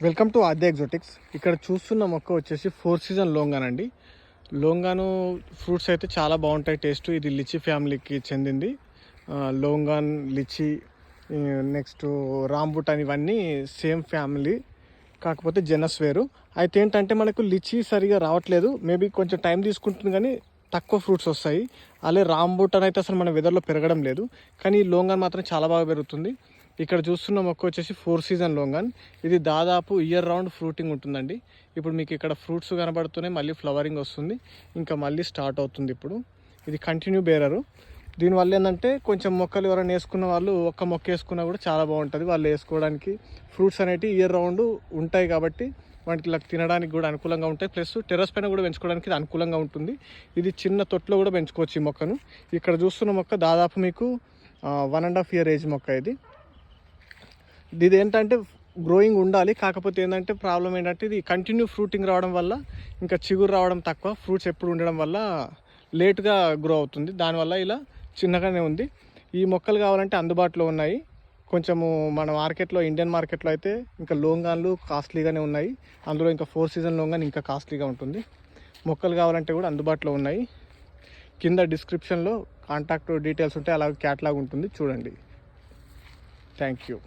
Welcome to ఆద్య ఎగ్జోటిక్స్. ఇక్కడ చూస్తున్న మొక్క వచ్చేసి 4 సీజన్ లోంగాన్ అండి. లోంగాను ఫ్రూట్స్ అయితే చాలా బాగుంటాయి టేస్ట్. ఇది లిచీ ఫ్యామిలీకి చెందింది. లోంగాన్, లిచీ, నెక్స్ట్ రాంబుటాన్ ఇవన్నీ సేమ్ ఫ్యామిలీ, కాకపోతే జెనస్ వేరు. అయితే ఏంటంటే మనకు లిచీ సరిగా రావట్లేదు, మేబీ కొంచెం టైం తీసుకుంటుంది కానీ తక్కువ ఫ్రూట్స్ వస్తాయి. అలాగే రాంబుటాన్ అయితే అసలు మన వెదర్లో పెరగడం లేదు, కానీ ఈ లోంగాన్ మాత్రం చాలా బాగా పెరుగుతుంది. ఇక్కడ చూస్తున్న మొక్క వచ్చేసి 4 సీజన్ లోంగాన్. ఇది దాదాపు ఇయర్ రౌండ్ ఫ్రూటింగ్ ఉంటుందండి. ఇప్పుడు మీకు ఇక్కడ ఫ్రూట్స్ కనబడుతూనే మళ్ళీ ఫ్లవరింగ్ వస్తుంది, ఇంకా మళ్ళీ స్టార్ట్ అవుతుంది. ఇప్పుడు ఇది కంటిన్యూ బేరరు. దీనివల్ల ఏంటంటే కొంచెం మొక్కలు ఎవరైనా వేసుకున్న వాళ్ళు ఒక్క మొక్క వేసుకున్నా కూడా చాలా బాగుంటుంది. వాళ్ళు వేసుకోవడానికి ఫ్రూట్స్ అనేవి ఇయర్ రౌండ్ ఉంటాయి కాబట్టి వాటికి ఇలా తినడానికి కూడా అనుకూలంగా ఉంటాయి. ప్లస్ టెర్రస్ పైన కూడా పెంచుకోవడానికి ఇది అనుకూలంగా ఉంటుంది. ఇది చిన్న తొట్లో కూడా పెంచుకోవచ్చు ఈ మొక్కను. ఇక్కడ చూస్తున్న మొక్క దాదాపు మీకు 1.5 year ఏజ్ మొక్క. ఇది ఏంటంటే గ్రోయింగ్ ఉండాలి, కాకపోతే ఏంటంటే ప్రాబ్లం ఏంటంటే ఇది కంటిన్యూ ఫ్రూటింగ్ రావడం వల్ల ఇంకా చిగురు రావడం తక్కువ, ఫ్రూట్స్ ఎప్పుడు ఉండడం వల్ల లేట్గా గ్రో అవుతుంది. దానివల్ల ఇలా చిన్నగానే ఉంది. ఈ మొక్కలు కావాలంటే అందుబాటులో ఉన్నాయి. కొంచెము మన మార్కెట్లో, ఇండియన్ మార్కెట్లో అయితే ఇంకా లోంగాన్లు కాస్ట్లీగానే ఉన్నాయి. అందులో ఇంకా 4 సీజన్ లోంగాన్ ఇంకా కాస్ట్లీగా ఉంటుంది. మొక్కలు కావాలంటే కూడా అందుబాటులో ఉన్నాయి. కింద డిస్క్రిప్షన్లో కాంటాక్ట్ డీటెయిల్స్ ఉంటాయి, అలాగే క్యాటలాగ్ ఉంటుంది, చూడండి. Thank you.